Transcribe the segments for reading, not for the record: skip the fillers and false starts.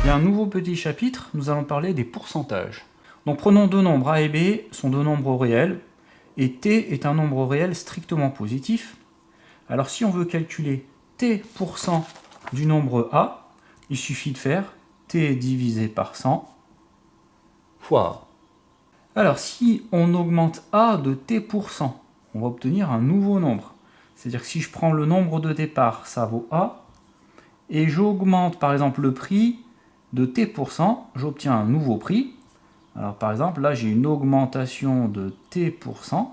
y a un nouveau petit chapitre, nous allons parler des pourcentages. Donc prenons deux nombres A et B, sont deux nombres réels, et T est un nombre réel strictement positif. Alors si on veut calculer T% du nombre A, il suffit de faire T divisé par 100 fois A. Alors si on augmente A de T%, on va obtenir un nouveau nombre. C'est-à-dire que si je prends le nombre de départ, ça vaut A, et j'augmente par exemple le prix de T%, j'obtiens un nouveau prix. Alors par exemple, là j'ai une augmentation de T%. Vous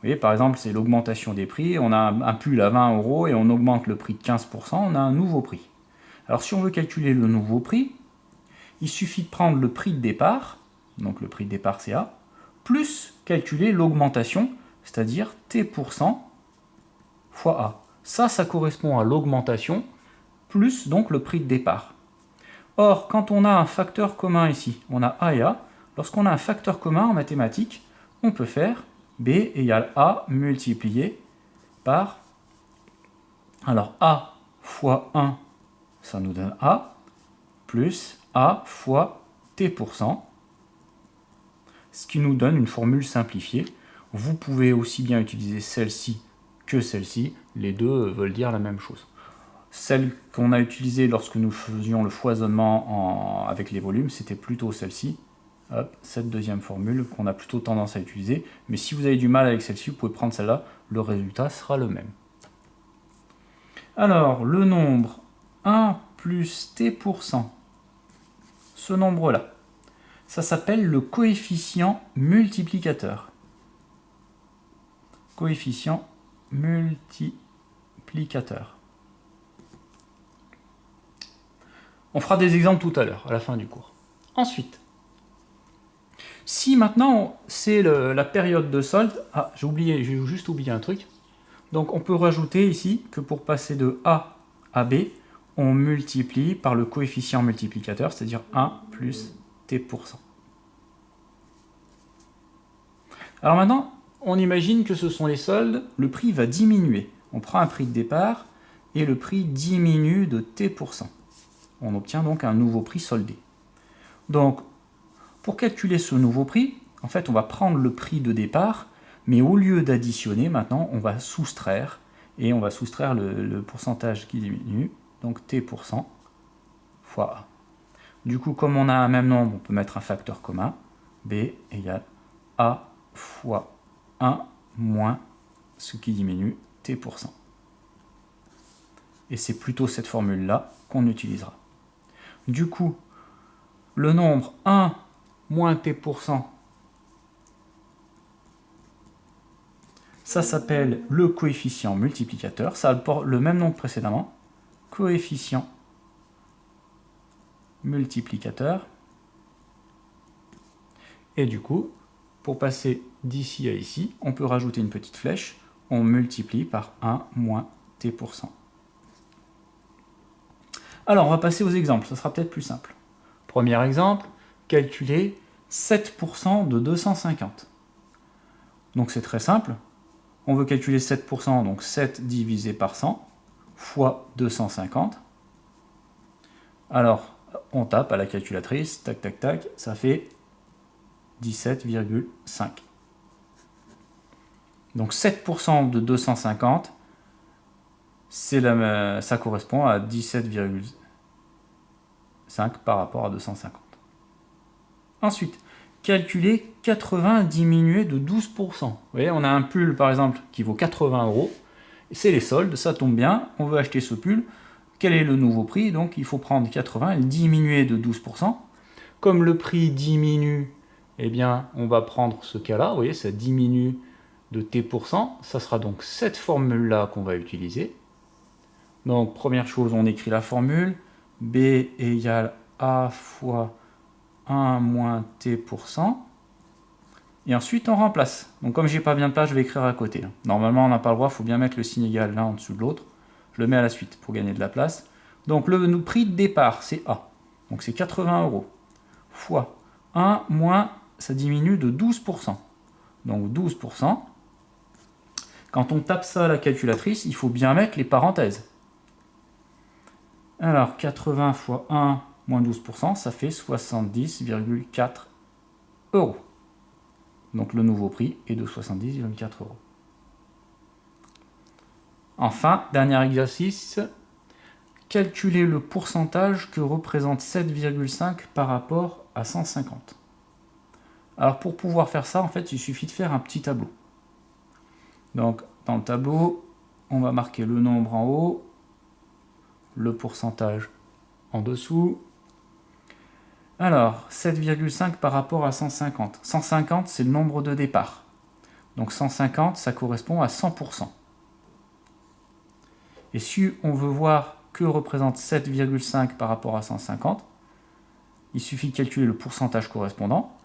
voyez, par exemple, c'est l'augmentation des prix. On a un pull à 20 € et on augmente le prix de 15%, on a un nouveau prix. Alors si on veut calculer le nouveau prix, il suffit de prendre le prix de départ, donc le prix de départ c'est A, plus calculer l'augmentation, c'est-à-dire T% fois A. Ça correspond à l'augmentation, plus donc le prix de départ. Or, quand on a un facteur commun ici, on a A et A, lorsqu'on a un facteur commun en mathématiques, on peut faire B égale A multiplié par, alors A fois 1, ça nous donne A, plus A fois T%, ce qui nous donne une formule simplifiée. Vous pouvez aussi bien utiliser celle-ci que celle-ci, les deux veulent dire la même chose. Celle qu'on a utilisée lorsque nous faisions le foisonnement avec les volumes, c'était plutôt celle-ci. Cette deuxième formule qu'on a plutôt tendance à utiliser. Mais si vous avez du mal avec celle-ci, vous pouvez prendre celle-là. Le résultat sera le même. Alors, le nombre 1 plus T%, ce nombre-là, ça s'appelle le coefficient multiplicateur. Coefficient multiplicateur. On fera des exemples tout à l'heure, à la fin du cours. Ensuite, si maintenant c'est la période de solde, j'ai juste oublié un truc. Donc on peut rajouter ici que pour passer de A à B, on multiplie par le coefficient multiplicateur, c'est-à-dire 1 plus T%. Alors maintenant, on imagine que ce sont les soldes, le prix va diminuer. On prend un prix de départ et le prix diminue de T%. On obtient donc un nouveau prix soldé. Donc, pour calculer ce nouveau prix, en fait, on va prendre le prix de départ, mais au lieu d'additionner, maintenant, on va soustraire, et on va soustraire le pourcentage qui diminue, donc T% fois A. Du coup, comme on a un même nombre, on peut mettre un facteur commun, B égale A fois 1 moins ce qui diminue, T%. Et c'est plutôt cette formule-là qu'on utilisera. Du coup, le nombre 1 moins T%, ça s'appelle le coefficient multiplicateur. Ça a le même nom que précédemment. Coefficient multiplicateur. Et du coup, pour passer d'ici à ici, on peut rajouter une petite flèche. On multiplie par 1 moins T%. Alors, on va passer aux exemples. Ça sera peut-être plus simple. Premier exemple, calculer 7% de 250. Donc c'est très simple. On veut calculer 7%, donc 7 divisé par 100, fois 250. Alors, on tape à la calculatrice, tac, tac, tac, ça fait 17,5. Donc 7% de 250, ça correspond à 17,5 par rapport à 250. Ensuite, calculer 80 diminué de 12%. Vous voyez, on a un pull par exemple qui vaut 80 €. C'est les soldes, ça tombe bien, on veut acheter ce pull. Quel est le nouveau prix? Donc il faut prendre 80 et le diminuer de 12%. Comme le prix diminue, eh bien on va prendre ce cas-là, vous voyez, ça diminue de T%. Ça sera donc cette formule-là qu'on va utiliser. Donc première chose, on écrit la formule. B égale A fois 1 moins T%. Et ensuite, on remplace. Donc comme j'ai pas bien de place, je vais écrire à côté. Normalement, on n'a pas le droit, il faut bien mettre le signe égal l'un en dessous de l'autre. Je le mets à la suite pour gagner de la place. Donc le prix de départ, c'est A. Donc c'est 80 € fois 1 moins, ça diminue de 12%. Donc 12%. Quand on tape ça à la calculatrice, il faut bien mettre les parenthèses. Alors 80 fois 1, moins 12%, ça fait 70,4 euros. Donc le nouveau prix est de 70,4 euros. Enfin, dernier exercice, calculer le pourcentage que représente 7,5 par rapport à 150. Alors pour pouvoir faire ça, en fait, il suffit de faire un petit tableau. Donc dans le tableau, on va marquer le nombre en haut, le pourcentage en dessous. Alors, 7,5 par rapport à 150. 150, c'est le nombre de départ. Donc 150, ça correspond à 100%. Et si on veut voir que représente 7,5 par rapport à 150, il suffit de calculer le pourcentage correspondant.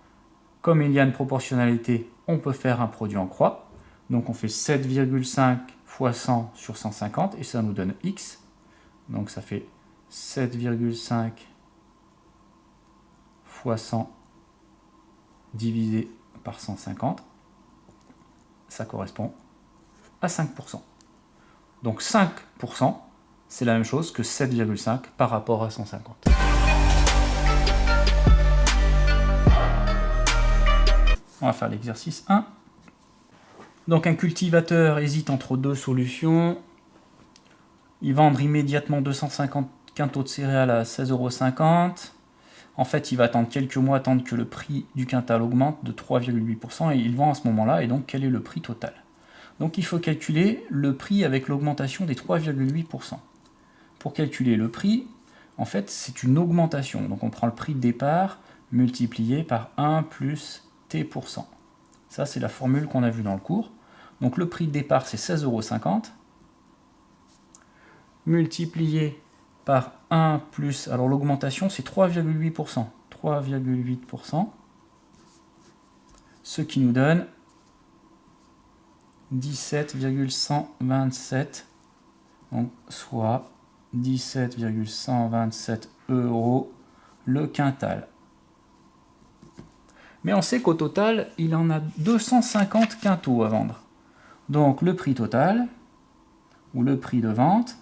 Comme il y a une proportionnalité, on peut faire un produit en croix. Donc on fait 7,5 fois 100 sur 150 et ça nous donne x. Donc ça fait 7,5 fois 100 divisé par 150. Ça correspond à 5%. Donc 5%, c'est la même chose que 7,5 par rapport à 150. On va faire l'exercice 1. Donc un cultivateur hésite entre deux solutions. Il vendre immédiatement 250 quintaux de céréales à 16,50 €. En fait, il va attendre quelques mois, attendre que le prix du quintal augmente de 3,8% et il vend à ce moment-là. Et donc, quel est le prix total? Donc, il faut calculer le prix avec l'augmentation des 3,8%. Pour calculer le prix, en fait, c'est une augmentation. Donc, on prend le prix de départ multiplié par 1 plus T%. Ça, c'est la formule qu'on a vue dans le cours. Donc, le prix de départ, c'est 16,50 €. Multiplié par 1 plus, alors l'augmentation c'est 3,8%. 3,8%. Ce qui nous donne 17,127, donc soit 17,127 € le quintal. Mais on sait qu'au total, il en a 250 quintaux à vendre. Donc le prix total, ou le prix de vente,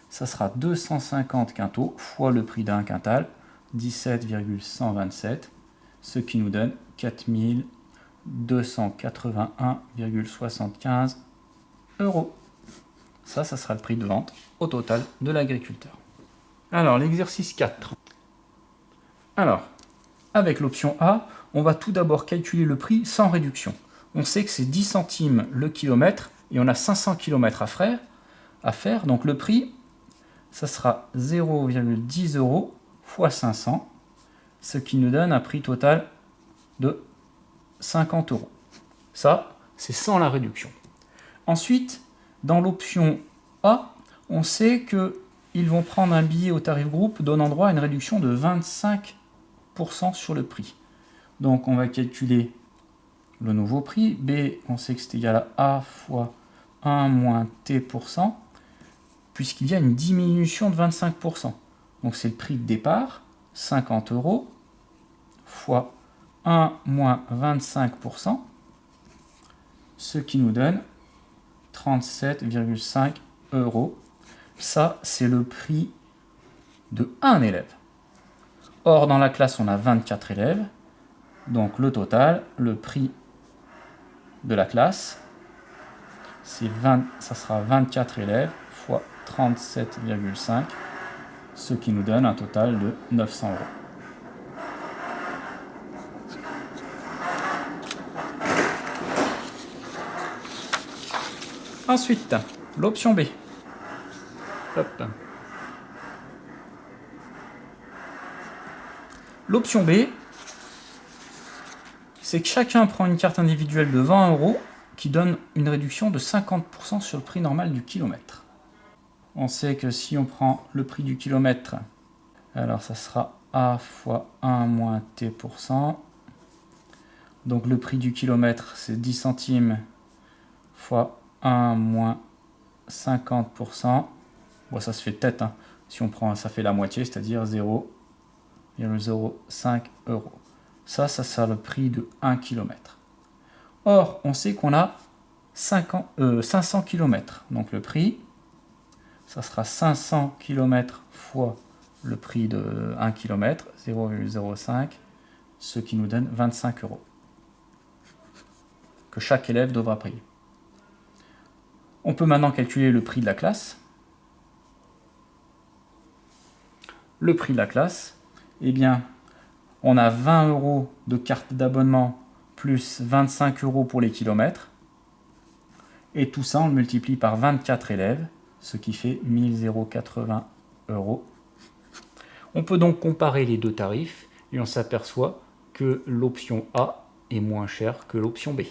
ça sera 250 quintaux fois le prix d'un quintal, 17,127, ce qui nous donne 4281,75 €. Ça sera le prix de vente au total de l'agriculteur. Alors, l'exercice 4. Alors, avec l'option A, on va tout d'abord calculer le prix sans réduction. On sait que c'est 10 centimes le kilomètre et on a 500 km à faire. Donc le prix, ça sera 0,10 € fois 500, ce qui nous donne un prix total de 50 €. Ça, c'est sans la réduction. Ensuite, dans l'option A, on sait qu'ils vont prendre un billet au tarif groupe donnant droit à une réduction de 25% sur le prix. Donc on va calculer le nouveau prix. B, on sait que c'est égal à A fois 1 moins T%, puisqu'il y a une diminution de 25%. Donc c'est le prix de départ, 50 € fois 1 moins 25%, ce qui nous donne 37,5 €. Ça, c'est le prix de un élève. Or, dans la classe, on a 24 élèves. Donc le total, le prix de la classe, ça sera 24 élèves fois 37,5, ce qui nous donne un total de 900 €. Ensuite, l'option B. Hop. L'option B, c'est que chacun prend une carte individuelle de 20 € qui donne une réduction de 50% sur le prix normal du kilomètre. On sait que si on prend le prix du kilomètre, alors ça sera A fois 1 moins T%. Donc le prix du kilomètre, c'est 10 centimes fois 1 moins 50%. Bon, ça se fait tête, hein. Si on prend, ça fait la moitié, c'est-à-dire 0,05 €. Ça sera le prix de 1 km. Or, on sait qu'on a 500 km. Donc le prix, ça sera 500 km fois le prix de 1 km, 0,05, ce qui nous donne 25 € que chaque élève devra payer. On peut maintenant calculer le prix de la classe. Le prix de la classe, eh bien, on a 20 € de carte d'abonnement plus 25 € pour les kilomètres. Et tout ça, on le multiplie par 24 élèves, ce qui fait 1080 €. On peut donc comparer les deux tarifs et on s'aperçoit que l'option A est moins chère que l'option B.